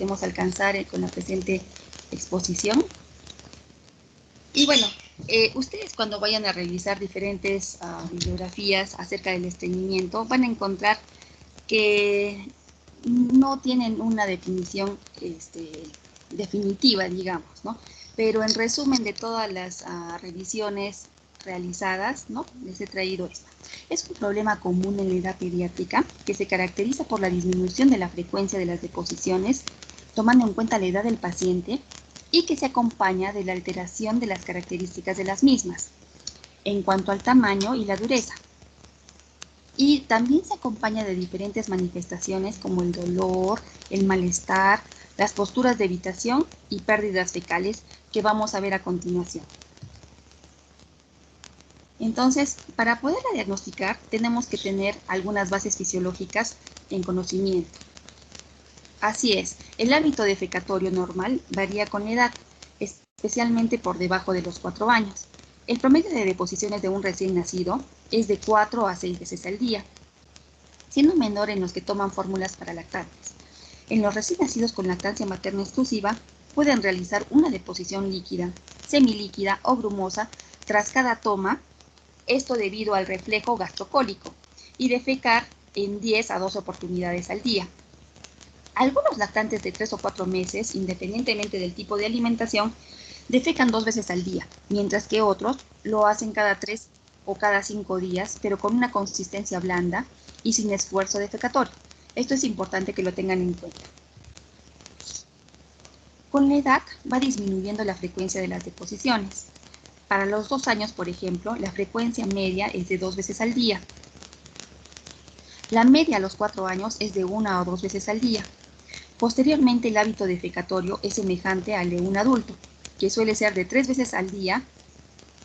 podemos alcanzar con la presente exposición. Y bueno, ustedes cuando vayan a revisar diferentes bibliografías acerca del estreñimiento van a encontrar que no tienen una definición definitiva, digamos, ¿no? Pero en resumen de todas las revisiones realizadas, ¿no? Les he traído esta. Es un problema común en la edad pediátrica que se caracteriza por la disminución de la frecuencia de las deposiciones, tomando en cuenta la edad del paciente, y que se acompaña de la alteración de las características de las mismas, en cuanto al tamaño y la dureza. Y también se acompaña de diferentes manifestaciones como el dolor, el malestar, las posturas de evitación y pérdidas fecales que vamos a ver a continuación. Entonces, para poderla diagnosticar, tenemos que tener algunas bases fisiológicas en conocimiento. Así es, el hábito defecatorio normal varía con la edad, especialmente por debajo de los 4 años. El promedio de deposiciones de un recién nacido es de 4 a 6 veces al día, siendo menor en los que toman fórmulas para lactantes. En los recién nacidos con lactancia materna exclusiva, pueden realizar una deposición líquida, semilíquida o grumosa tras cada toma, esto debido al reflejo gastrocólico, y defecar en 10 a 12 oportunidades al día. Algunos lactantes de 3 o 4 meses, independientemente del tipo de alimentación, defecan 2 veces al día, mientras que otros lo hacen cada 3 o cada 5 días, pero con una consistencia blanda y sin esfuerzo defecatorio. Esto es importante que lo tengan en cuenta. Con la edad va disminuyendo la frecuencia de las deposiciones. Para los 2 años, por ejemplo, la frecuencia media es de 2 veces al día. La media a los 4 años es de 1 o 2 veces al día. Posteriormente, el hábito defecatorio es semejante al de un adulto, que suele ser de 3 veces al día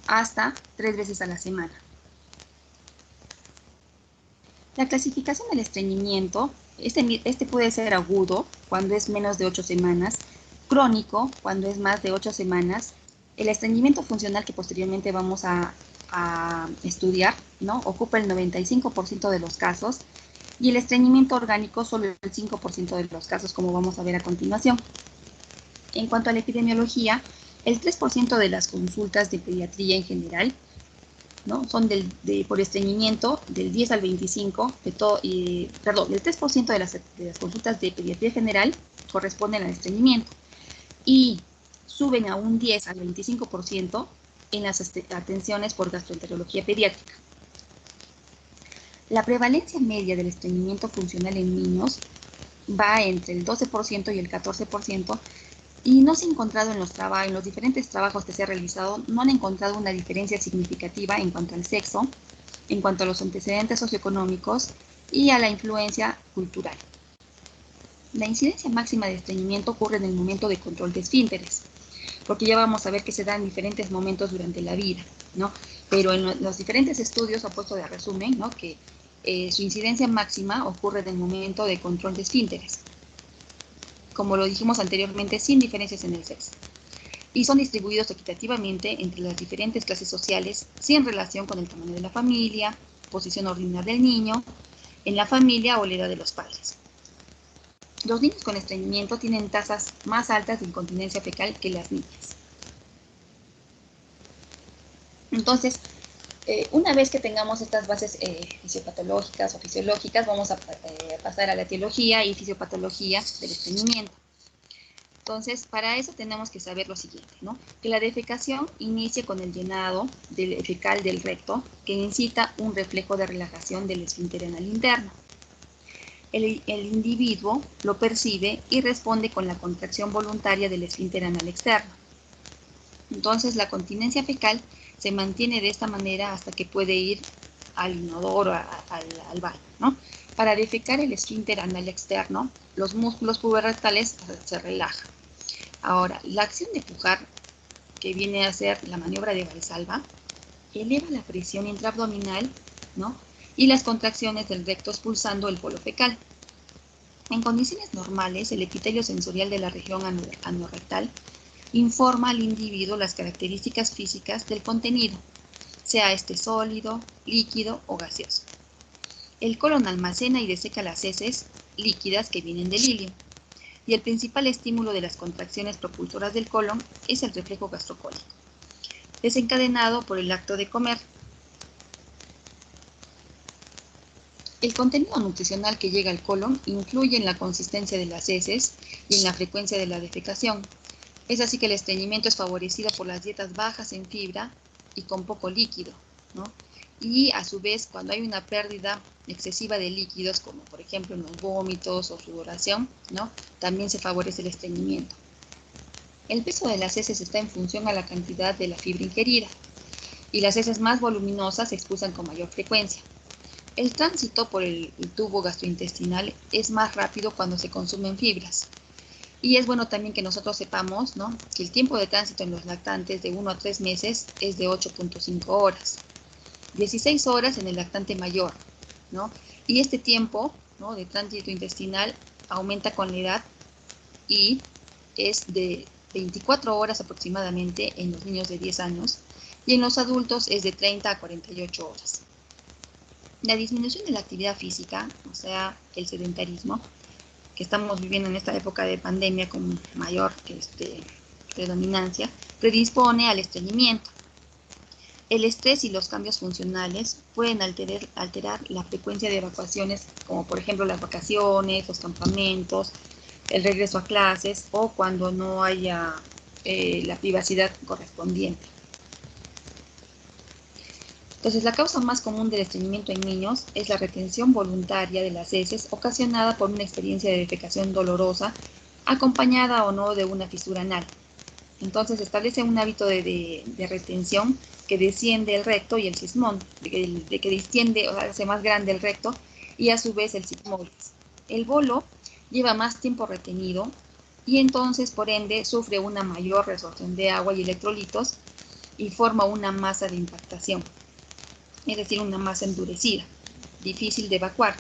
hasta 3 veces a la semana. La clasificación del estreñimiento, este puede ser agudo cuando es menos de 8 semanas, crónico cuando es más de 8 semanas, el estreñimiento funcional que posteriormente vamos a estudiar, ¿no? Ocupa el 95% de los casos, y el estreñimiento orgánico solo el 5% de los casos, como vamos a ver a continuación. En cuanto a la epidemiología, el 3% de las consultas de pediatría en general, ¿no? Son por estreñimiento del 10 al 25, el 3% de las consultas de pediatría general corresponden al estreñimiento, y suben a un 10 al 25% en las atenciones por gastroenterología pediátrica. La prevalencia media del estreñimiento funcional en niños va entre el 12% y el 14%, y no se ha encontrado en los diferentes trabajos que se han realizado, no han encontrado una diferencia significativa en cuanto al sexo, en cuanto a los antecedentes socioeconómicos y a la influencia cultural. La incidencia máxima de estreñimiento ocurre en el momento de control de esfínteres, porque ya vamos a ver que se da en diferentes momentos durante la vida, ¿no? Pero en los diferentes estudios, ha puesto de resumen, ¿no? Que su incidencia máxima ocurre en el momento de control de esfínteres, como lo dijimos anteriormente, sin diferencias en el sexo, y son distribuidos equitativamente entre las diferentes clases sociales, sin relación con el tamaño de la familia, posición ordinaria del niño, en la familia o la edad de los padres. Los niños con estreñimiento tienen tasas más altas de incontinencia fecal que las niñas. Entonces, una vez que tengamos estas bases fisiopatológicas o fisiológicas, vamos a pasar a la etiología y fisiopatología del estreñimiento. Entonces, para eso tenemos que saber lo siguiente, ¿no? Que la defecación inicia con el llenado fecal del recto, que incita un reflejo de relajación del esfínter anal interno. El individuo lo percibe y responde con la contracción voluntaria del esfínter anal externo. Entonces, la continencia fecal se mantiene de esta manera hasta que puede ir al inodoro, al baño, ¿no? Para defecar el esfínter anal externo, los músculos puberrectales se relajan. Ahora, la acción de pujar, que viene a ser la maniobra de Valsalva, eleva la presión intraabdominal, ¿no? Y las contracciones del recto expulsando el polo fecal. En condiciones normales, el epitelio sensorial de la región anorrectal informa al individuo las características físicas del contenido, sea este sólido, líquido o gaseoso. El colon almacena y deseca las heces líquidas que vienen del ilio. y el principal estímulo de las contracciones propulsoras del colon es el reflejo gastrocólico, desencadenado por el acto de comer. El contenido nutricional que llega al colon influye en la consistencia de las heces y en la frecuencia de la defecación. Es así que el estreñimiento es favorecido por las dietas bajas en fibra y con poco líquido, ¿no? Y a su vez, cuando hay una pérdida excesiva de líquidos, como por ejemplo en los vómitos o sudoración, ¿no? También se favorece el estreñimiento. El peso de las heces está en función a la cantidad de la fibra ingerida, y las heces más voluminosas se expulsan con mayor frecuencia. El tránsito por el tubo gastrointestinal es más rápido cuando se consumen fibras. Y es bueno también que nosotros sepamos, ¿no?, que el tiempo de tránsito en los lactantes de 1 a 3 meses es de 8.5 horas. 16 horas en el lactante mayor, ¿no? Y este tiempo, ¿no?, de tránsito intestinal aumenta con la edad y es de 24 horas aproximadamente en los niños de 10 años y en los adultos es de 30 a 48 horas. La disminución de la actividad física, o sea, el sedentarismo, que estamos viviendo en esta época de pandemia con mayor predominancia, predispone al estreñimiento. El estrés y los cambios funcionales pueden alterar la frecuencia de evacuaciones, como por ejemplo las vacaciones, los campamentos, el regreso a clases o cuando no haya la privacidad correspondiente. Entonces, la causa más común del estreñimiento en niños es la retención voluntaria de las heces ocasionada por una experiencia de defecación dolorosa, acompañada o no de una fisura anal. Entonces, establece un hábito de retención que desciende el recto y el cismón, de que distiende, o sea, hace más grande el recto y a su vez el sigmoides. El bolo lleva más tiempo retenido y entonces, por ende, sufre una mayor resorción de agua y electrolitos y forma una masa de impactación, es decir, una masa endurecida, difícil de evacuar.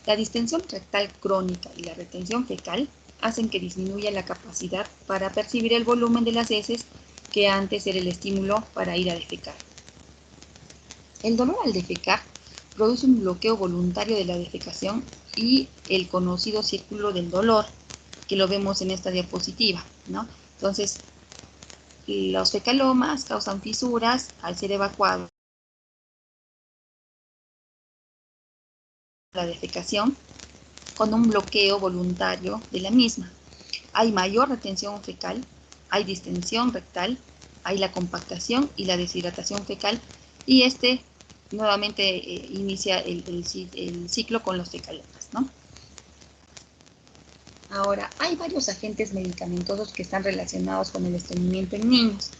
La distensión rectal crónica y la retención fecal hacen que disminuya la capacidad para percibir el volumen de las heces que antes era el estímulo para ir a defecar. El dolor al defecar produce un bloqueo voluntario de la defecación y el conocido círculo del dolor, que lo vemos en esta diapositiva, ¿no? Entonces, los fecalomas causan fisuras al ser evacuados la defecación con un bloqueo voluntario de la misma. Hay mayor retención fecal, hay distensión rectal, hay la compactación y la deshidratación fecal y nuevamente inicia el ciclo con los fecalomas, ¿no? Ahora, hay varios agentes medicamentosos que están relacionados con el estreñimiento en niños,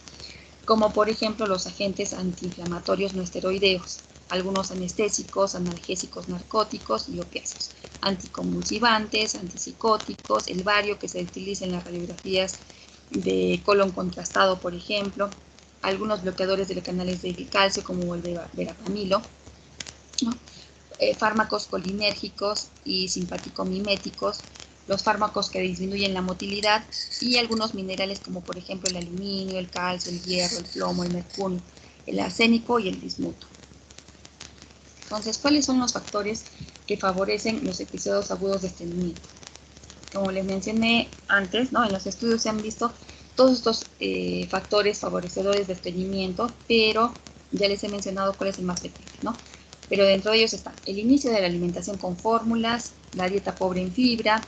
como por ejemplo los agentes antiinflamatorios no esteroideos, algunos anestésicos, analgésicos narcóticos y opiáceos, anticonvulsivantes, antipsicóticos, el bario que se utiliza en las radiografías de colon contrastado, por ejemplo, algunos bloqueadores de los canales de calcio como el de verapamilo, ¿no? Fármacos colinérgicos y simpaticomiméticos, los fármacos que disminuyen la motilidad y algunos minerales como por ejemplo el aluminio, el calcio, el hierro, el plomo, el mercurio, el arsénico y el bismuto. Entonces, ¿cuáles son los factores que favorecen los episodios agudos de estreñimiento? Como les mencioné antes, ¿no?, en los estudios se han visto todos estos factores favorecedores de estreñimiento, pero ya les he mencionado cuál es el más frecuente, ¿no? Pero dentro de ellos está el inicio de la alimentación con fórmulas, la dieta pobre en fibra,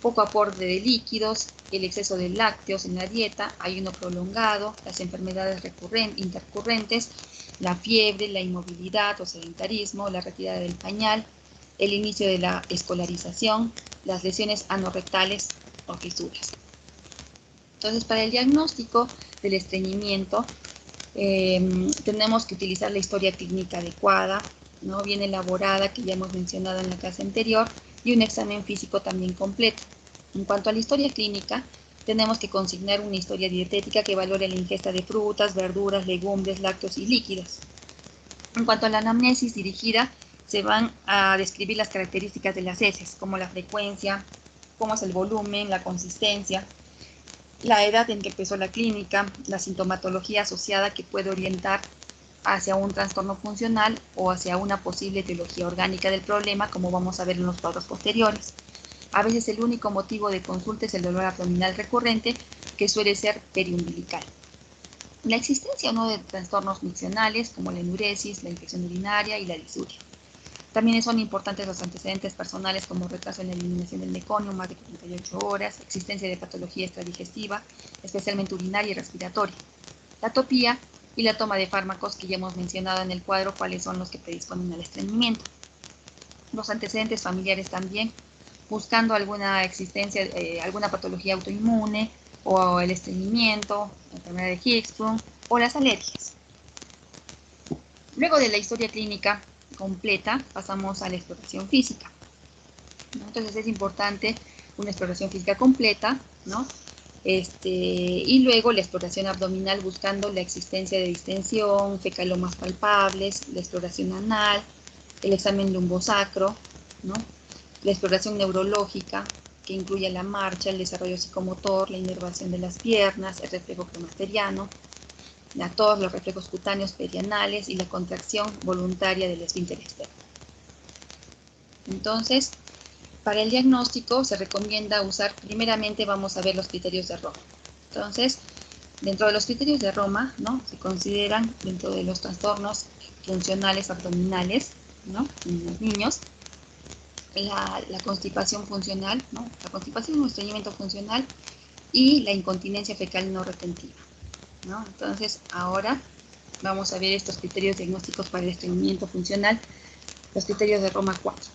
poco aporte de líquidos, el exceso de lácteos en la dieta, ayuno prolongado, las enfermedades intercurrentes, la fiebre, la inmovilidad o sedentarismo, la retirada del pañal, el inicio de la escolarización, las lesiones anorrectales o fisuras. Entonces, para el diagnóstico del estreñimiento, tenemos que utilizar la historia clínica adecuada, ¿no?, bien elaborada, que ya hemos mencionado en la clase anterior, y un examen físico también completo. En cuanto a la historia clínica, tenemos que consignar una historia dietética que valore la ingesta de frutas, verduras, legumbres, lácteos y líquidos. En cuanto a la anamnesis dirigida, se van a describir las características de las heces, como la frecuencia, cómo es el volumen, la consistencia, la edad en que empezó la clínica, la sintomatología asociada que puede orientar hacia un trastorno funcional o hacia una posible etiología orgánica del problema, como vamos a ver en los cuadros posteriores. A veces el único motivo de consulta es el dolor abdominal recurrente, que suele ser periumbilical. La existencia o no de trastornos miccionales como la enuresis, la infección urinaria y la disuria. También son importantes los antecedentes personales como retraso en la eliminación del meconio, más de 48 horas, existencia de patología extradigestiva, especialmente urinaria y respiratoria, la atopía y la toma de fármacos que ya hemos mencionado en el cuadro, cuáles son los que predisponen al estreñimiento. Los antecedentes familiares también, buscando alguna existencia, alguna patología autoinmune, o el estreñimiento, la enfermedad de Hirschsprung o las alergias. Luego de la historia clínica completa, pasamos a la exploración física, ¿no? Entonces es importante una exploración física completa, ¿no? Y luego la exploración abdominal buscando la existencia de distensión, fecalomas palpables, la exploración anal, el examen lumbosacro, ¿no? La exploración neurológica, que incluye la marcha, el desarrollo psicomotor, la inervación de las piernas, el reflejo cromasteriano, todos los reflejos cutáneos perianales y la contracción voluntaria del esfínter externo. Entonces, para el diagnóstico se recomienda usar, primeramente vamos a ver los criterios de Roma. Entonces, dentro de los criterios de Roma, ¿no?, se consideran dentro de los trastornos funcionales abdominales, ¿no?, en los niños, la constipación funcional, ¿no?, la constipación o estreñimiento funcional y la incontinencia fecal no retentiva, ¿no? Entonces, ahora vamos a ver estos criterios diagnósticos para el estreñimiento funcional, los criterios de Roma 4.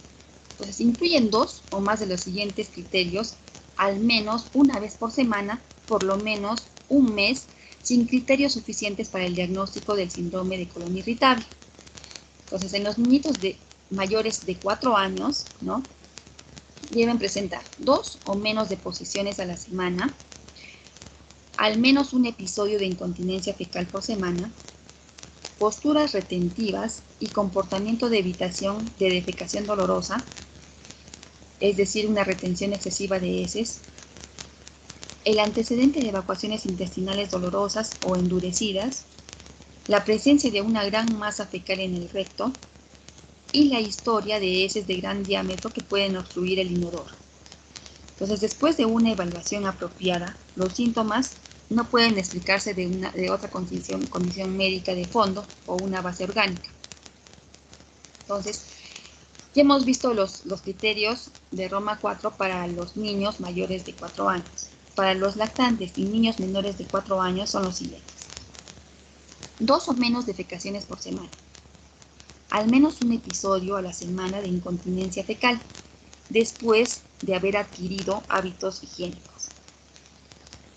Entonces, incluyen 2 o más de los siguientes criterios, al menos una vez por semana, por lo menos un mes, sin criterios suficientes para el diagnóstico del síndrome de colon irritable. Entonces, en los niñitos mayores de 4 años, ¿no?, deben presentar 2 o menos deposiciones a la semana, al menos un episodio de incontinencia fecal por semana, posturas retentivas y comportamiento de evitación de defecación dolorosa, es decir, una retención excesiva de heces, el antecedente de evacuaciones intestinales dolorosas o endurecidas, la presencia de una gran masa fecal en el recto y la historia de heces de gran diámetro que pueden obstruir el inodoro. Entonces, después de una evaluación apropiada, los síntomas no pueden explicarse de otra condición médica de fondo o una base orgánica. Entonces, ya hemos visto los criterios de Roma 4 para los niños mayores de 4 años. Para los lactantes y niños menores de 4 años son los siguientes: 2 o menos defecaciones por semana, al menos un episodio a la semana de incontinencia fecal, después de haber adquirido hábitos higiénicos.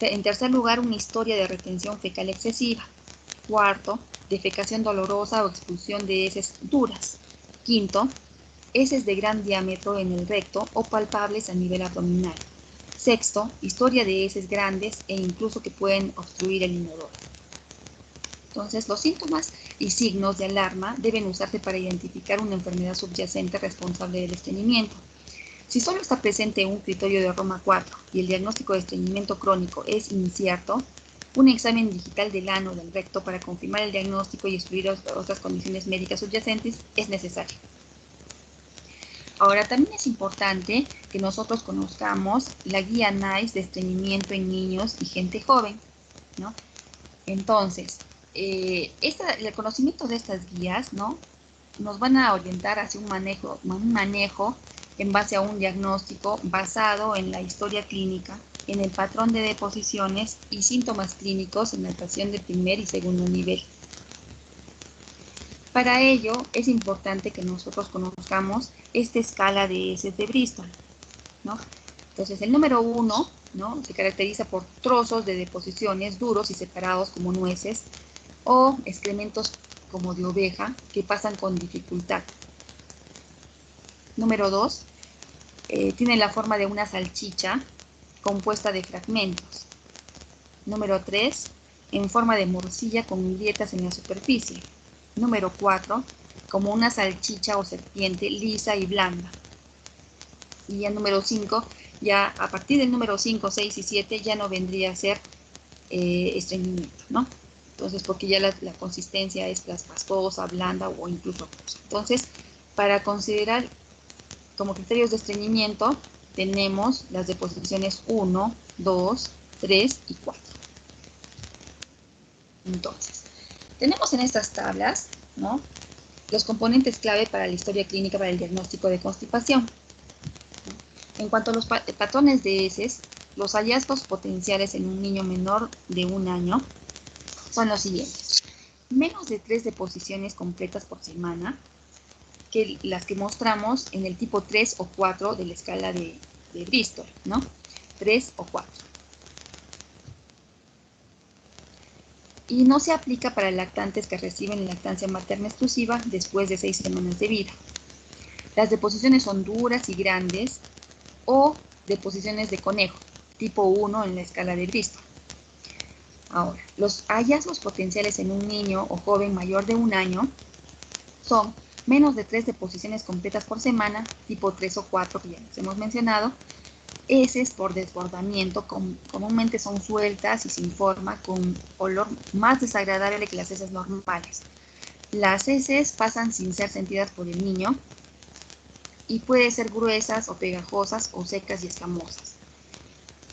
En tercer lugar, una historia de retención fecal excesiva. Cuarto, defecación dolorosa o expulsión de heces duras. Quinto, heces de gran diámetro en el recto o palpables a nivel abdominal. Sexto, historia de heces grandes e incluso que pueden obstruir el inodoro. Entonces, los síntomas y signos de alarma deben usarse para identificar una enfermedad subyacente responsable del estreñimiento. Si solo está presente un criterio de Roma 4 y el diagnóstico de estreñimiento crónico es incierto, un examen digital del ano o del recto para confirmar el diagnóstico y excluir otras condiciones médicas subyacentes es necesario. Ahora, también es importante que nosotros conozcamos la guía NICE de estreñimiento en niños y gente joven, ¿no? Entonces, el conocimiento de estas guías, ¿no?, nos van a orientar hacia un manejo en base a un diagnóstico basado en la historia clínica, en el patrón de deposiciones y síntomas clínicos en natación de primer y segundo nivel. Para ello, es importante que nosotros conozcamos esta escala de heces de Bristol, ¿no? Entonces, el número 1, ¿no?, se caracteriza por trozos de deposiciones duros y separados como nueces o excrementos como de oveja que pasan con dificultad. Número 2, tiene la forma de una salchicha compuesta de fragmentos. Número 3, en forma de morcilla con grietas en la superficie. Número 4, como una salchicha o serpiente lisa y blanda. Y ya número 5, ya a partir del número 5, 6 y 7 ya no vendría a ser estreñimiento, ¿no? Entonces, porque ya la consistencia es pastosa, blanda o incluso acuosa. Entonces, para considerar como criterios de estreñimiento, tenemos las deposiciones 1, 2, 3 y 4. Entonces, tenemos en estas tablas, ¿no?, los componentes clave para la historia clínica para el diagnóstico de constipación. En cuanto a los patrones de heces, los hallazgos potenciales en un niño menor de 1 año son los siguientes. Menos de 3 deposiciones completas por semana, que las que mostramos en el tipo 3 o 4 de la escala de Bristol, ¿no? 3 o 4. Y no se aplica para lactantes que reciben lactancia materna exclusiva después de 6 semanas de vida. Las deposiciones son duras y grandes o deposiciones de conejo, tipo 1 en la escala de Bristol. Ahora, los hallazgos potenciales en un niño o joven mayor de 1 año son menos de 3 deposiciones completas por semana, tipo 3 o 4, que ya les hemos mencionado. Heces por desbordamiento, comúnmente son sueltas y sin forma, con olor más desagradable que las heces normales. Las heces pasan sin ser sentidas por el niño y pueden ser gruesas o pegajosas o secas y escamosas.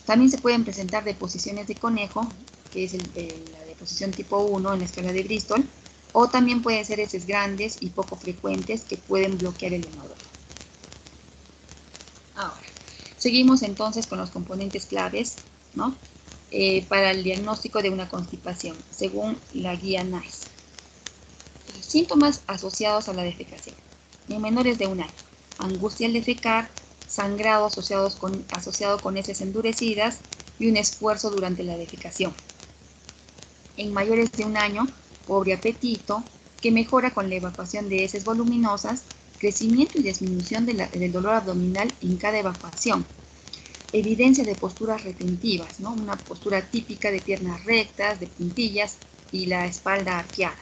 También se pueden presentar deposiciones de conejo, que es la deposición tipo 1 en la escala de Bristol, o también pueden ser heces grandes y poco frecuentes que pueden bloquear el inodoro. Ahora, seguimos entonces con los componentes claves, ¿no?, para el diagnóstico de una constipación, según la guía NICE. Síntomas asociados a la defecación. En menores de 1 año, angustia al defecar, sangrado asociado con heces endurecidas y un esfuerzo durante la defecación. En mayores de 1 año, pobre apetito, que mejora con la evacuación de heces voluminosas, crecimiento y disminución del dolor abdominal en cada evacuación. Evidencia de posturas retentivas, ¿no?, una postura típica de piernas rectas, de puntillas y la espalda arqueada.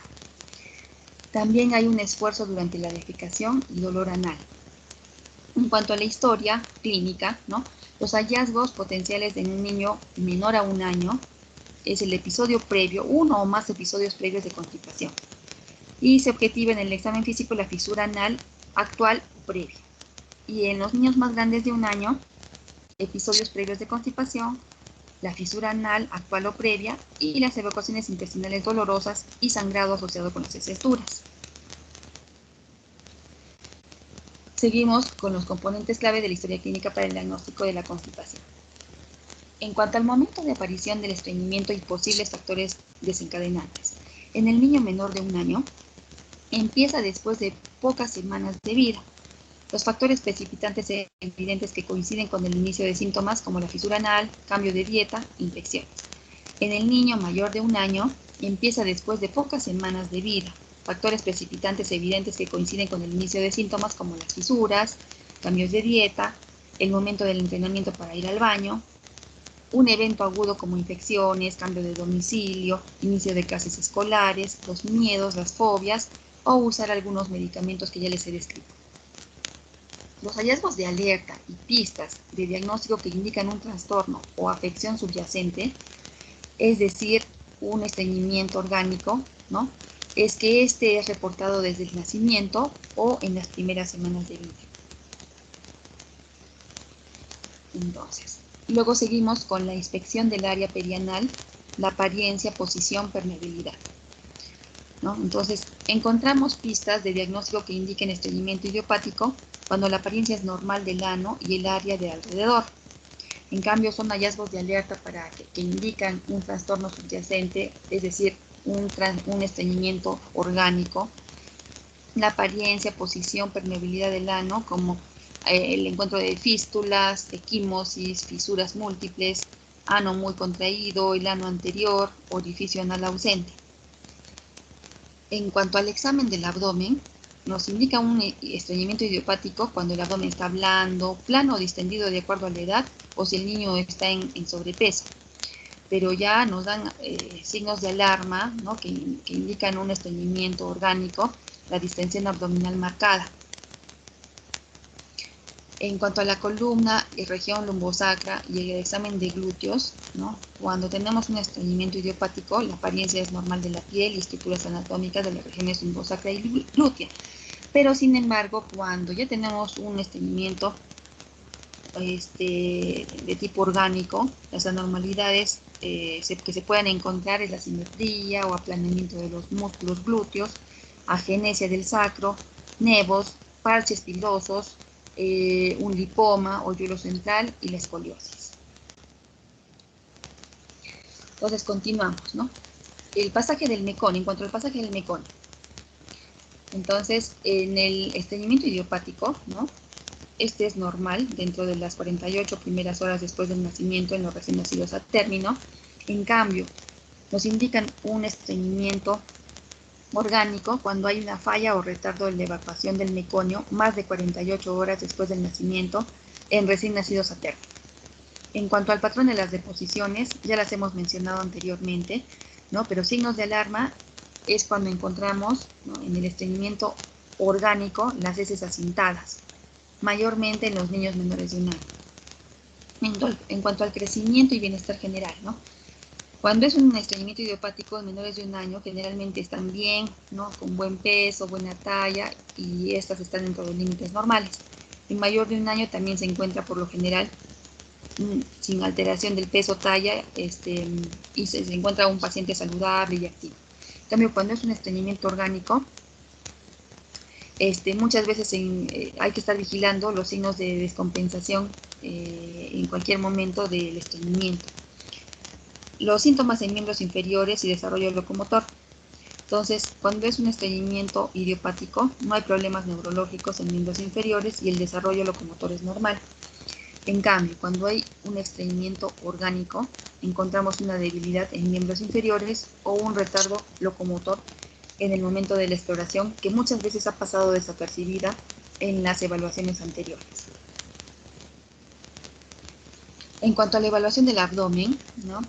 También hay un esfuerzo durante la defecación y dolor anal. En cuanto a la historia clínica, ¿no?, los hallazgos potenciales en un niño menor a 1 año es el episodio previo, 1 o más episodios previos de constipación. Y se objetiva en el examen físico la fisura anal actual o previa. Y en los niños más grandes de 1 año, episodios previos de constipación, la fisura anal actual o previa y las evacuaciones intestinales dolorosas y sangrado asociado con las heces duras. Seguimos con los componentes clave de la historia clínica para el diagnóstico de la constipación. En cuanto al momento de aparición del estreñimiento y posibles factores desencadenantes, en el niño menor de 1 año, empieza después de pocas semanas de vida. Los factores precipitantes evidentes que coinciden con el inicio de síntomas como la fisura anal, cambio de dieta, infecciones. En el niño mayor de 1 año, empieza después de pocas semanas de vida. Factores precipitantes evidentes que coinciden con el inicio de síntomas como las fisuras, cambios de dieta, el momento del entrenamiento para ir al baño, un evento agudo como infecciones, cambio de domicilio, inicio de clases escolares, los miedos, las fobias o usar algunos medicamentos que ya les he descrito. Los hallazgos de alerta y pistas de diagnóstico que indican un trastorno o afección subyacente, es decir, un estreñimiento orgánico, ¿no?, es que este es reportado desde el nacimiento o en las primeras semanas de vida. Entonces, luego seguimos con la inspección del área perianal, la apariencia, posición, permeabilidad, ¿no? Entonces, encontramos pistas de diagnóstico que indiquen estreñimiento idiopático cuando la apariencia es normal del ano y el área de alrededor. En cambio, son hallazgos de alerta que indican un trastorno subyacente, es decir, un estreñimiento orgánico. La apariencia, posición, permeabilidad del ano, como el encuentro de fístulas, equimosis, fisuras múltiples, ano muy contraído, el ano anterior, orificio anal ausente. En cuanto al examen del abdomen, nos indica un estreñimiento idiopático cuando el abdomen está blando, plano o distendido de acuerdo a la edad, o si el niño está en sobrepeso. Pero ya nos dan signos de alarma, ¿no?, que indican un estreñimiento orgánico, la distensión abdominal marcada. En cuanto a la columna y región lumbosacra y el examen de glúteos, ¿no?, cuando tenemos un estreñimiento idiopático, la apariencia es normal de la piel y estructuras anatómicas de las regiones lumbosacra y glútea. Pero sin embargo, cuando ya tenemos un estreñimiento de tipo orgánico, las anormalidades que se puedan encontrar es la simetría o aplanamiento de los músculos glúteos, agenesia del sacro, nevos, parches pilosos, un lipoma, hoyuelo central y la escoliosis. Entonces continuamos, ¿no? El pasaje del meconio, en cuanto al pasaje del meconio. Entonces, en el estreñimiento idiopático, ¿no? Este es normal dentro de las 48 primeras horas después del nacimiento en los recién nacidos a término. En cambio, nos indican un estreñimiento orgánico cuando hay una falla o retardo en la evacuación del meconio más de 48 horas después del nacimiento en recién nacidos a término. En cuanto al patrón de las deposiciones, ya las hemos mencionado anteriormente, ¿no? Pero signos de alarma es cuando encontramos, ¿no?, en el estreñimiento orgánico las heces acintadas, mayormente en los niños menores de un año. En cuanto al crecimiento y bienestar general, ¿no? Cuando es un estreñimiento idiopático en menores de un año, generalmente están bien, ¿no?, con buen peso, buena talla, y estas están dentro de límites normales. En mayor de un año también se encuentra por lo general sin alteración del peso, talla, y se encuentra un paciente saludable y activo. En cambio, cuando es un estreñimiento orgánico, muchas veces hay que estar vigilando los signos de descompensación en cualquier momento del estreñimiento. Los síntomas en miembros inferiores y desarrollo locomotor. Entonces, cuando es un estreñimiento idiopático, no hay problemas neurológicos en miembros inferiores y el desarrollo locomotor es normal. En cambio, cuando hay un estreñimiento orgánico, encontramos una debilidad en miembros inferiores o un retardo locomotor en el momento de la exploración que muchas veces ha pasado desapercibida en las evaluaciones anteriores. En cuanto a la evaluación del abdomen, ¿no?,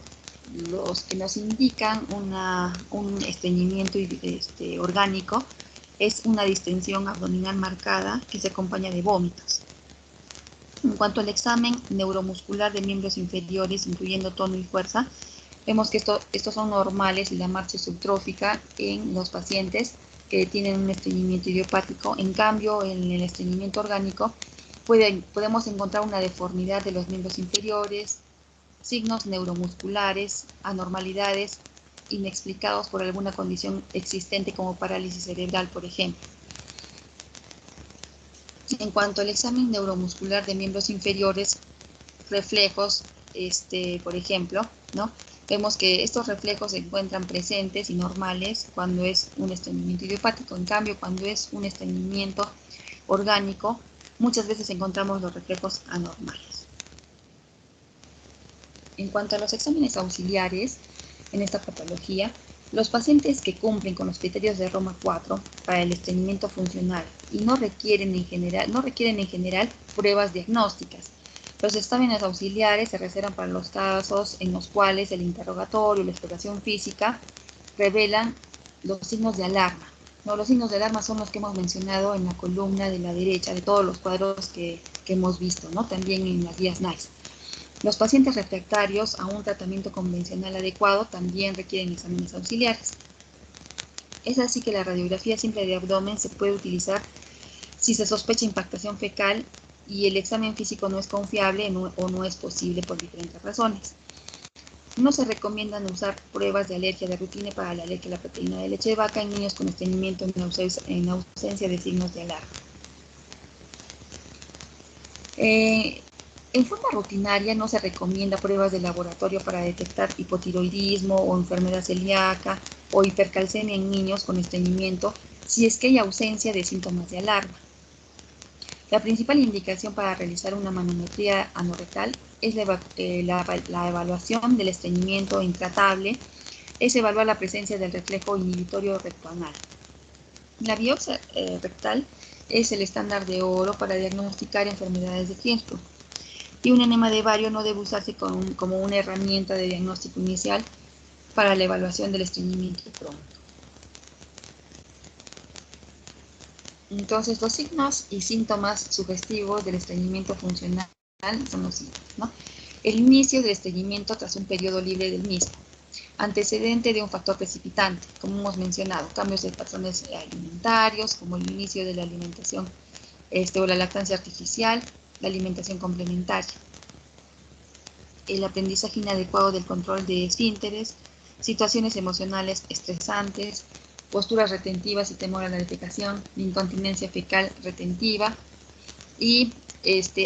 los que nos indican un estreñimiento orgánico es una distensión abdominal marcada que se acompaña de vómitos. En cuanto al examen neuromuscular de miembros inferiores, incluyendo tono y fuerza, vemos que estos son normales y la marcha subtrófica en los pacientes que tienen un estreñimiento idiopático. En cambio, en el estreñimiento orgánico podemos encontrar una deformidad de los miembros inferiores, signos neuromusculares, anormalidades inexplicados por alguna condición existente como parálisis cerebral, por ejemplo. En cuanto al examen neuromuscular de miembros inferiores, reflejos, por ejemplo, ¿no?, vemos que estos reflejos se encuentran presentes y normales cuando es un estreñimiento idiopático. En cambio, cuando es un estreñimiento orgánico, muchas veces encontramos los reflejos anormales. En cuanto a los exámenes auxiliares en esta patología, los pacientes que cumplen con los criterios de Roma 4 para el estreñimiento funcional y no requieren en general pruebas diagnósticas. Los exámenes auxiliares se reservan para los casos en los cuales el interrogatorio y la exploración física revelan los signos de alarma. ¿No? Los signos de alarma son los que hemos mencionado en la columna de la derecha de todos los cuadros que hemos visto, ¿no?, también en las guías NICE. Los pacientes refractarios a un tratamiento convencional adecuado también requieren exámenes auxiliares. Es así que la radiografía simple de abdomen se puede utilizar si se sospecha impactación fecal y el examen físico no es confiable o no es posible por diferentes razones. No se recomiendan usar pruebas de alergia de rutina para la alergia a la proteína de leche de vaca en niños con estreñimiento en ausencia de signos de alarma. En forma rutinaria no se recomienda pruebas de laboratorio para detectar hipotiroidismo o enfermedad celíaca o hipercalcemia en niños con estreñimiento si es que hay ausencia de síntomas de alarma. La principal indicación para realizar una manometría anorrectal es la evaluación del estreñimiento intratable, es evaluar la presencia del reflejo inhibitorio rectoanal. La biopsia rectal es el estándar de oro para diagnosticar enfermedades de Kingsborough. Y un enema de bario no debe usarse como una herramienta de diagnóstico inicial para la evaluación del estreñimiento crónico. Entonces, los signos y síntomas sugestivos del estreñimiento funcional son los siguientes, ¿no? El inicio del estreñimiento tras un periodo libre del mismo. Antecedente de un factor precipitante, como hemos mencionado, cambios de patrones alimentarios, como el inicio de la alimentación o la lactancia artificial, la alimentación complementaria, el aprendizaje inadecuado del control de esfínteres, situaciones emocionales estresantes, posturas retentivas y temor a la defecación, incontinencia fecal retentiva, y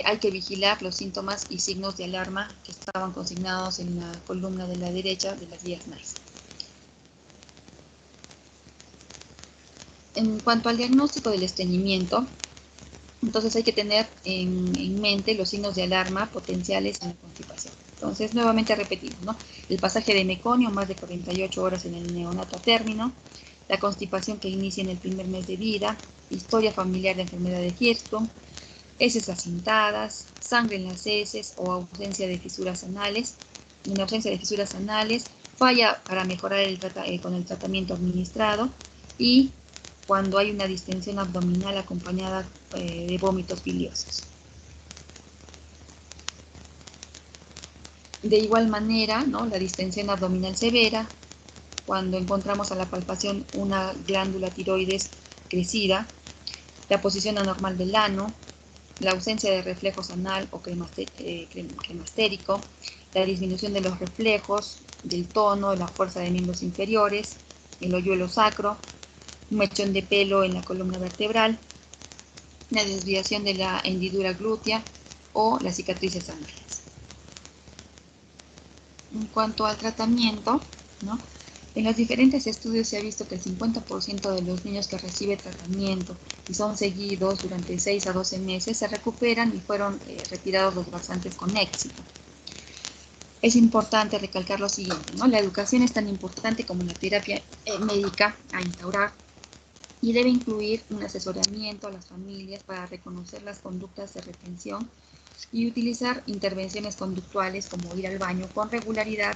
hay que vigilar los síntomas y signos de alarma que estaban consignados en la columna de la derecha de las guías NICE. En cuanto al diagnóstico del estreñimiento, entonces hay que tener en mente los signos de alarma potenciales en la constipación. Entonces, nuevamente repetimos, ¿no? El pasaje de meconio más de 48 horas en el neonato a término, la constipación que inicia en el primer mes de vida, historia familiar de enfermedad de Hirschsprung, heces acintadas, sangre en las heces o ausencia de fisuras anales. En ausencia de fisuras anales, falla para mejorar con el tratamiento administrado, y cuando hay una distensión abdominal acompañada de vómitos biliosos. De igual manera, ¿no?, la distensión abdominal severa, cuando encontramos a la palpación una glándula tiroides crecida, la posición anormal del ano, la ausencia de reflejos anal o cremastérico, la disminución de los reflejos, del tono, la fuerza de miembros inferiores, el hoyuelo sacro, un mechón de pelo en la columna vertebral, la desviación de la hendidura glútea o las cicatrices anales. En cuanto al tratamiento, ¿no?, en los diferentes estudios se ha visto que el 50% de los niños que reciben tratamiento y son seguidos durante 6 a 12 meses se recuperan y fueron retirados los laxantes con éxito. Es importante recalcar lo siguiente, ¿no? La educación es tan importante como la terapia médica a instaurar, y debe incluir un asesoramiento a las familias para reconocer las conductas de retención y utilizar intervenciones conductuales como ir al baño con regularidad,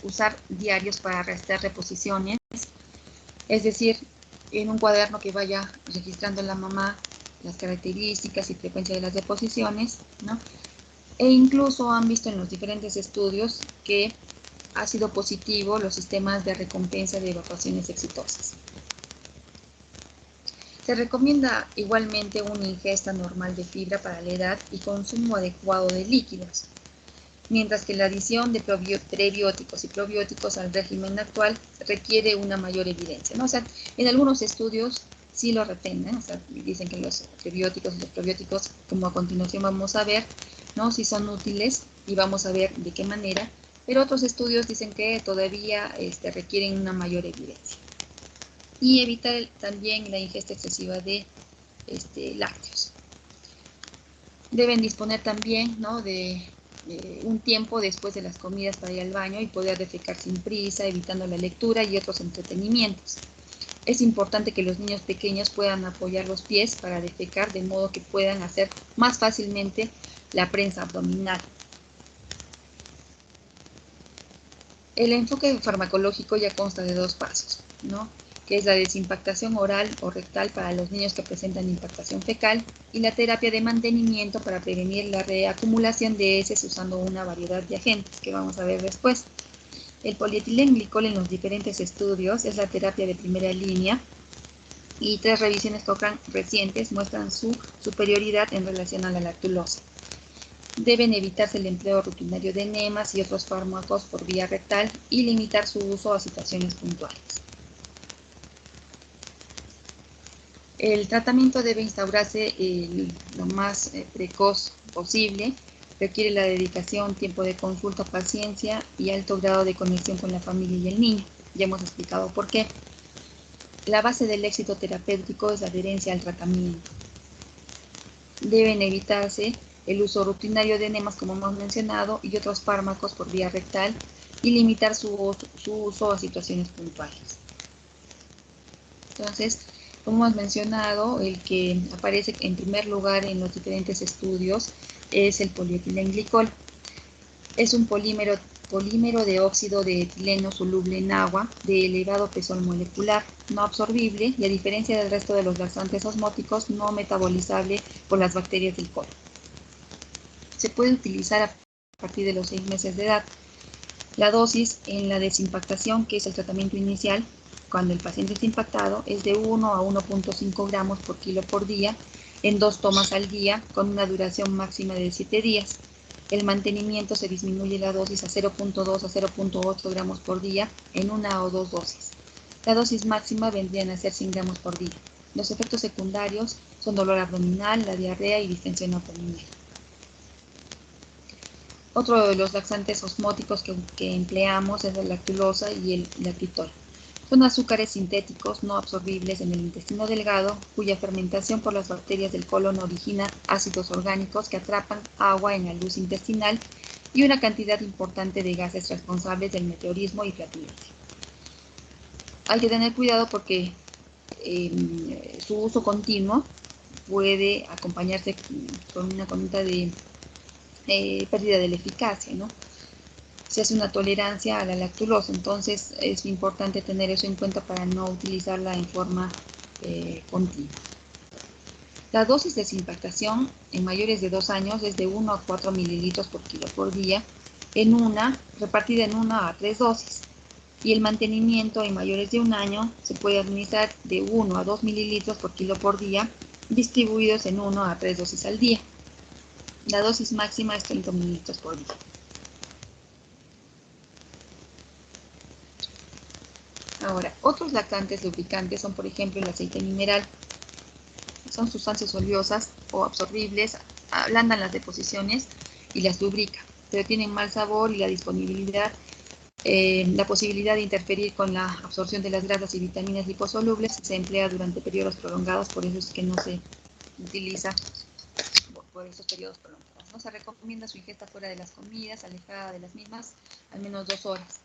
usar diarios para restar reposiciones, es decir, en un cuaderno que vaya registrando la mamá las características y frecuencia de las deposiciones, ¿no? E incluso han visto en los diferentes estudios que ha sido positivo los sistemas de recompensa de evacuaciones exitosas. Se recomienda igualmente una ingesta normal de fibra para la edad y consumo adecuado de líquidos, mientras que la adición de prebióticos y probióticos al régimen actual requiere una mayor evidencia, ¿no? O sea, en algunos estudios sí lo retenen, o sea, dicen que los prebióticos y los probióticos, como a continuación vamos a ver, ¿no?, si son útiles, y vamos a ver de qué manera, pero otros estudios dicen que todavía requieren una mayor evidencia. Y evitar también la ingesta excesiva de lácteos. Deben disponer también, ¿no?, de un tiempo después de las comidas para ir al baño y poder defecar sin prisa, evitando la lectura y otros entretenimientos. Es importante que los niños pequeños puedan apoyar los pies para defecar, de modo que puedan hacer más fácilmente la prensa abdominal. El enfoque farmacológico ya consta de 2 pasos, ¿no?, que es la desimpactación oral o rectal para los niños que presentan impactación fecal, y la terapia de mantenimiento para prevenir la reacumulación de heces usando una variedad de agentes que vamos a ver después. El polietilenglicol en los diferentes estudios es la terapia de primera línea, y 3 revisiones Cochrane recientes muestran su superioridad en relación a la lactulosa. Deben evitarse el empleo rutinario de enemas y otros fármacos por vía rectal y limitar su uso a situaciones puntuales. El tratamiento debe instaurarse lo más precoz posible. Requiere la dedicación, tiempo de consulta, paciencia y alto grado de conexión con la familia y el niño. Ya hemos explicado por qué. La base del éxito terapéutico es la adherencia al tratamiento. Deben evitarse el uso rutinario de enemas, como hemos mencionado, y otros fármacos por vía rectal, y limitar su uso a situaciones puntuales. Entonces, como hemos mencionado, el que aparece en primer lugar en los diferentes estudios es el polietilenglicol. Es un polímero de óxido de etileno soluble en agua de elevado peso molecular, no absorbible y, a diferencia del resto de los laxantes osmóticos, no metabolizable por las bacterias del colon. Se puede utilizar a partir de los 6 meses de edad. La dosis en la desimpactación, que es el tratamiento inicial, cuando el paciente está impactado, es de 1 a 1.5 gramos por kilo por día, en 2 tomas al día con una duración máxima de 7 días. El mantenimiento se disminuye la dosis a 0.2 a 0.8 gramos por día en 1 o 2 dosis. La dosis máxima vendrían a ser 100 gramos por día. Los efectos secundarios son dolor abdominal, la diarrea y distensión abdominal. Otro de los laxantes osmóticos que empleamos es la lactulosa y el lactitol. Son azúcares sintéticos no absorbibles en el intestino delgado, cuya fermentación por las bacterias del colon origina ácidos orgánicos que atrapan agua en la luz intestinal y una cantidad importante de gases responsables del meteorismo y flatulencia. Hay que tener cuidado porque su uso continuo puede acompañarse con una conducta de pérdida de la eficacia, ¿no? Se hace una tolerancia a la lactulosa, entonces es importante tener eso en cuenta para no utilizarla en forma continua. La dosis de desimpactación en mayores de 2 años es de 1 a 4 mililitros por kilo por día, repartida en 1 a 3 dosis. Y el mantenimiento en mayores de 1 año se puede administrar de 1 a 2 mililitros por kilo por día, distribuidos en 1 a 3 dosis al día. La dosis máxima es 30 mililitros por día. Ahora, otros laxantes lubricantes son, por ejemplo, el aceite mineral. Son sustancias oleosas o absorbibles, ablandan las deposiciones y las lubrican, pero tienen mal sabor y la posibilidad de interferir con la absorción de las grasas y vitaminas liposolubles se emplea durante periodos prolongados, por eso es que no se utiliza por esos periodos prolongados. No se recomienda su ingesta fuera de las comidas, alejada de las mismas, al menos 2 horas.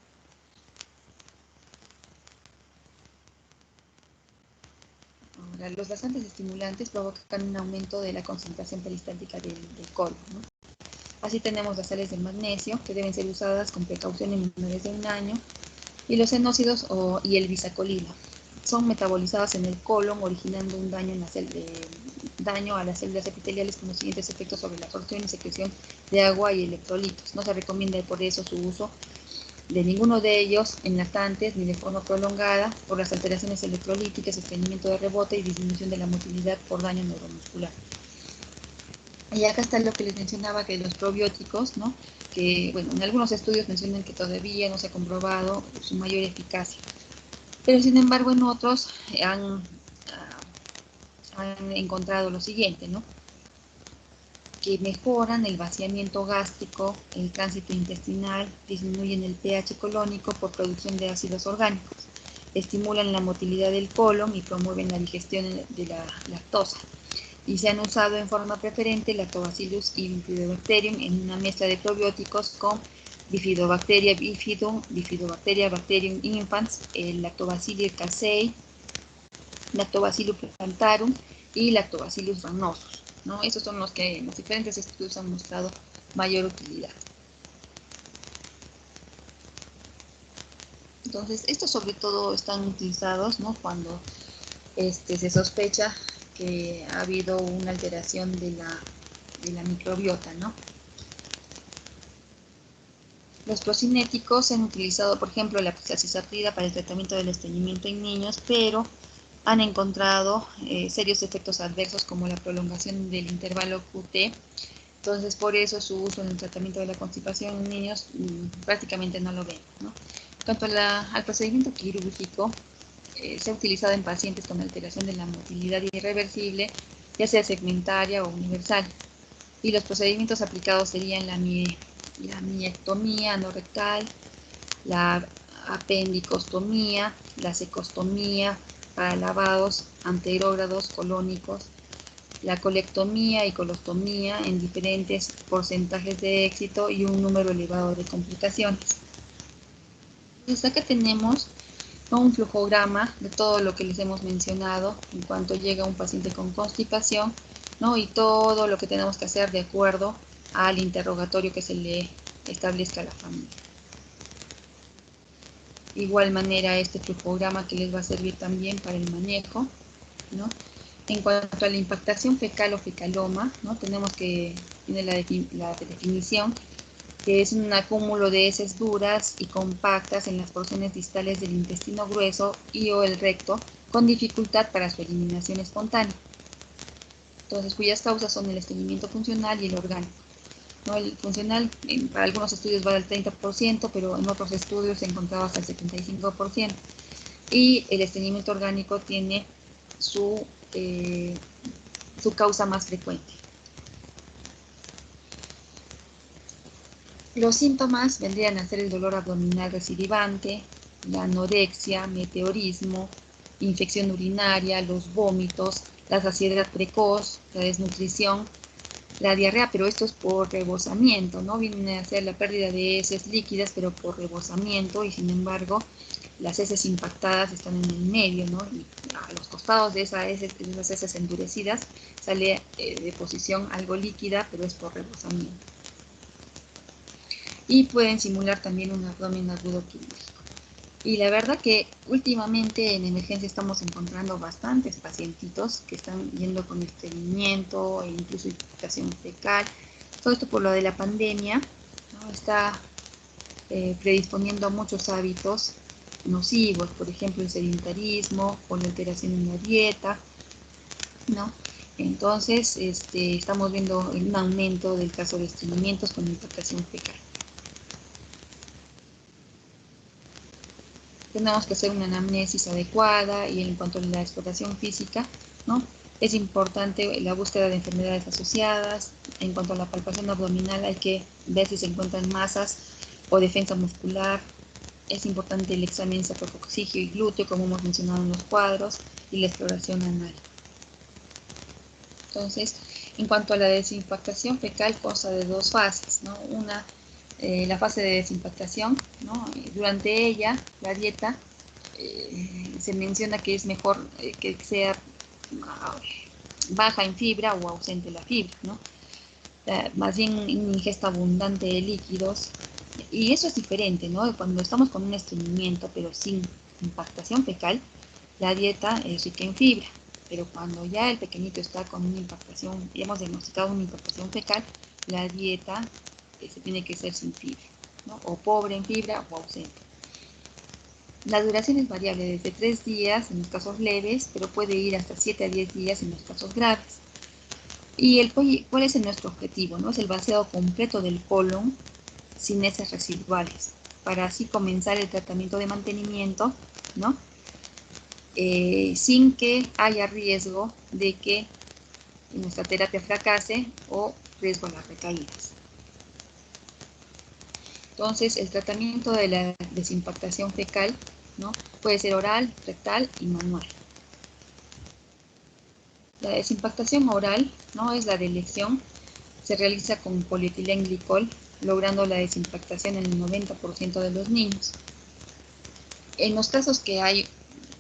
Ahora, los laxantes estimulantes provocan un aumento de la concentración peristáltica del colon, ¿no? Así tenemos las sales de magnesio, que deben ser usadas con precaución en menores de 1 año, y los enócidos y el bisacolino. Son metabolizados en el colon, originando un daño a las células epiteliales con los siguientes efectos sobre la absorción y secreción de agua y electrolitos. No se recomienda por eso su uso de ninguno de ellos en lactantes ni de forma prolongada por las alteraciones electrolíticas, estreñimiento de rebote y disminución de la motilidad por daño neuromuscular. Y acá está lo que les mencionaba, que los probióticos, ¿no? Que, bueno, en algunos estudios mencionan que todavía no se ha comprobado su mayor eficacia, pero sin embargo en otros han encontrado lo siguiente, ¿no? Que mejoran el vaciamiento gástrico, el tránsito intestinal, disminuyen el pH colónico por producción de ácidos orgánicos, estimulan la motilidad del colon y promueven la digestión de la lactosa. Y se han usado en forma preferente Lactobacillus y Bifidobacterium en una mezcla de probióticos con Bifidobacteria bifidum, Bifidobacteria bacterium infans, el Lactobacillus casei, Lactobacillus plantarum y Lactobacillus rhamnosus, ¿no? Esos son los que en los diferentes estudios han mostrado mayor utilidad. Entonces, estos sobre todo están utilizados, ¿no? Cuando se sospecha que ha habido una alteración de la microbiota, ¿no? Los procinéticos se han utilizado, por ejemplo, la acisaprida para el tratamiento del estreñimiento en niños, pero han encontrado serios efectos adversos como la prolongación del intervalo QT. Entonces, por eso su uso en el tratamiento de la constipación en niños prácticamente no lo vemos, ¿no? En cuanto al procedimiento quirúrgico, se ha utilizado en pacientes con alteración de la motilidad irreversible, ya sea segmentaria o universal. Y los procedimientos aplicados serían la miectomía anorrectal, la apendicostomía, la cecostomía para lavados anterógrados colónicos, la colectomía y colostomía en diferentes porcentajes de éxito y un número elevado de complicaciones. Entonces acá tenemos un flujograma de todo lo que les hemos mencionado en cuanto llega un paciente con constipación, ¿no? Y todo lo que tenemos que hacer de acuerdo al interrogatorio que se le establezca a la familia. De igual manera, este flujograma que les va a servir también para el manejo, ¿no? En cuanto a la impactación fecal o fecaloma, ¿no? Tenemos que tener la definición, que es un acúmulo de heces duras y compactas en las porciones distales del intestino grueso y o el recto, con dificultad para su eliminación espontánea. entonces cuyas causas son el estreñimiento funcional y el orgánico. ¿No? El funcional, para algunos estudios va del 30%, pero en otros estudios se encontraba hasta el 75%. Y el estreñimiento orgánico tiene su causa más frecuente. Los síntomas vendrían a ser el dolor abdominal recidivante, la anorexia, meteorismo, infección urinaria, los vómitos, la saciedad precoz, la desnutrición, la diarrea, pero esto es por rebosamiento, ¿no? Viene a ser la pérdida de heces líquidas, pero por rebosamiento, y sin embargo, las heces impactadas están en el medio, ¿no? Y a los costados de esas heces endurecidas sale deposición algo líquida, pero es por rebosamiento. Y pueden simular también un abdomen agudo quirúrgico. Y la verdad que últimamente en emergencia estamos encontrando bastantes pacientitos que están yendo con estreñimiento e incluso infectación fecal. Todo esto por lo de la pandemia, ¿no? Está predisponiendo a muchos hábitos nocivos, por ejemplo el sedentarismo o la alteración en la dieta, ¿no? Entonces estamos viendo un aumento del caso de estreñimientos con infectación fecal. Tenemos que hacer una anamnesis adecuada y en cuanto a la exploración física, ¿no? Es importante la búsqueda de enfermedades asociadas. En cuanto a la palpación abdominal, hay que ver si se encuentran masas o defensa muscular. Es importante el examen sacrococcigio y glúteo, como hemos mencionado en los cuadros, y la exploración anal. Entonces, en cuanto a la desimpactación fecal, consta de dos fases, ¿no? Una, la fase de desimpactación, ¿no? Durante ella, la dieta, se menciona que es mejor que sea baja en fibra o ausente la fibra, ¿no? Más bien una ingesta abundante de líquidos. Y eso es diferente, ¿no? Cuando estamos con un estreñimiento, pero sin impactación fecal, la dieta es rica en fibra. Pero cuando ya el pequeñito está con una impactación, y hemos diagnosticado una impactación fecal, la dieta se tiene que ser sin fibra, ¿no? O pobre en fibra o ausente. La duración es variable desde 3 días en los casos leves, pero puede ir hasta 7 a 10 días en los casos graves. ¿Y cuál es nuestro objetivo? ¿No? Es el vaciado completo del colon sin heces residuales, para así comenzar el tratamiento de mantenimiento, ¿no? Sin que haya riesgo de que nuestra terapia fracase o riesgo a las recaídas. Entonces, el tratamiento de la desimpactación fecal, ¿no? Puede ser oral, rectal y manual. La desimpactación oral, ¿no? Es la de elección, se realiza con polietilenglicol, logrando la desimpactación en el 90% de los niños. En los casos que hay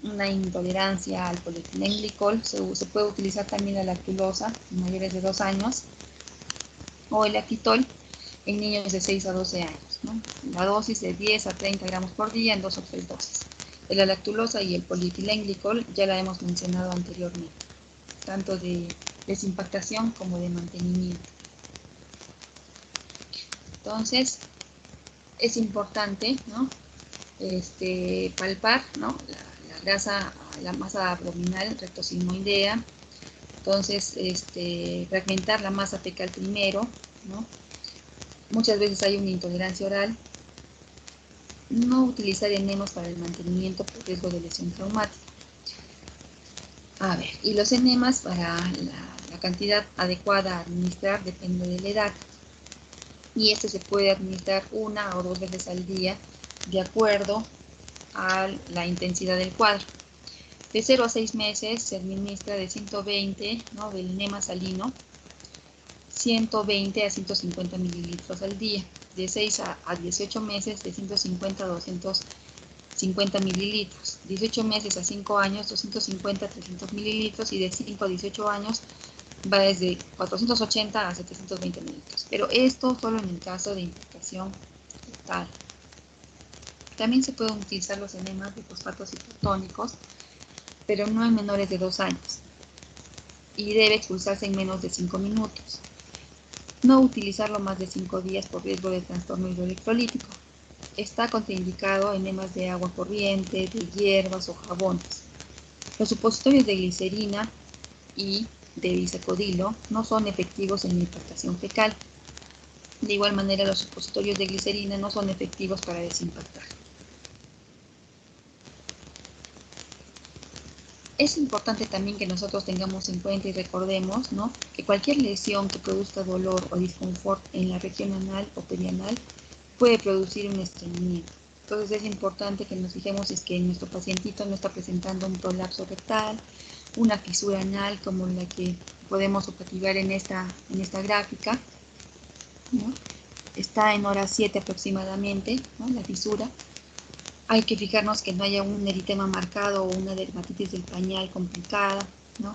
una intolerancia al polietilenglicol, se puede utilizar también la lactulosa en mayores de 2 años o el Actitol en niños de 6 a 12 años, ¿no? La dosis de 10 a 30 gramos por día en 2 o 3 dosis. De la lactulosa y el polietilenglicol ya la hemos mencionado anteriormente, tanto de desimpactación como de mantenimiento. Entonces, es importante, ¿no? Palpar, ¿no? La grasa, la masa abdominal rectosigmoidea. Entonces, fragmentar la masa fecal primero, ¿no? Muchas veces hay una intolerancia oral. No utilizar enemas para el mantenimiento por riesgo de lesión traumática. A ver, y los enemas para la cantidad adecuada a administrar depende de la edad. Y se puede administrar 1 o 2 veces al día de acuerdo a la intensidad del cuadro. De 0 a 6 meses se administra de 120, ¿no? Del enema salino, 120 a 150 mililitros al día. De 6 a 18 meses de 150 a 250 mililitros. 18 meses a 5 años, 250 a 300 mililitros. Y de 5 a 18 años va desde 480 a 720 mililitros. Pero esto solo en el caso de infectación total. También se pueden utilizar los enemas de fosfatos hipotónicos, pero no en menores de 2 años. Y debe expulsarse en menos de 5 minutos. No utilizarlo más de 5 días por riesgo de trastorno hidroelectrolítico. Está contraindicado enemas de agua corriente, de hierbas o jabones. Los supositorios de glicerina y de bisacodilo no son efectivos en la impactación fecal. De igual manera, los supositorios de glicerina no son efectivos para desimpactar. Es importante también que nosotros tengamos en cuenta y recordemos, ¿no?, que cualquier lesión que produzca dolor o disconfort en la región anal o perianal puede producir un estreñimiento. Entonces es importante que nos fijemos si es que nuestro pacientito no está presentando un prolapso rectal, una fisura anal como la que podemos objetivar en esta gráfica, ¿no? Está en hora 7 aproximadamente, ¿no?, la fisura. Hay que fijarnos que no haya un eritema marcado o una dermatitis del pañal complicada, ¿no?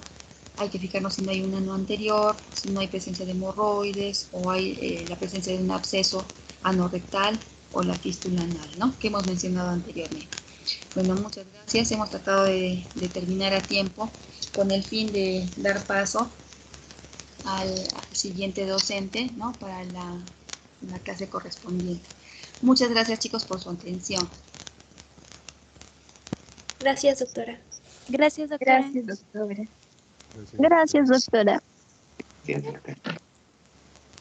Hay que fijarnos si no hay un ano anterior, si no hay presencia de hemorroides o hay la presencia de un absceso anorrectal o la fístula anal, ¿no?, que hemos mencionado anteriormente. Bueno, muchas gracias. Hemos tratado de terminar a tiempo con el fin de dar paso al siguiente docente, ¿no?, para la clase correspondiente. Muchas gracias, chicos, por su atención. Gracias, doctora. Gracias, doctora. Gracias, doctora. Gracias. Gracias, doctora.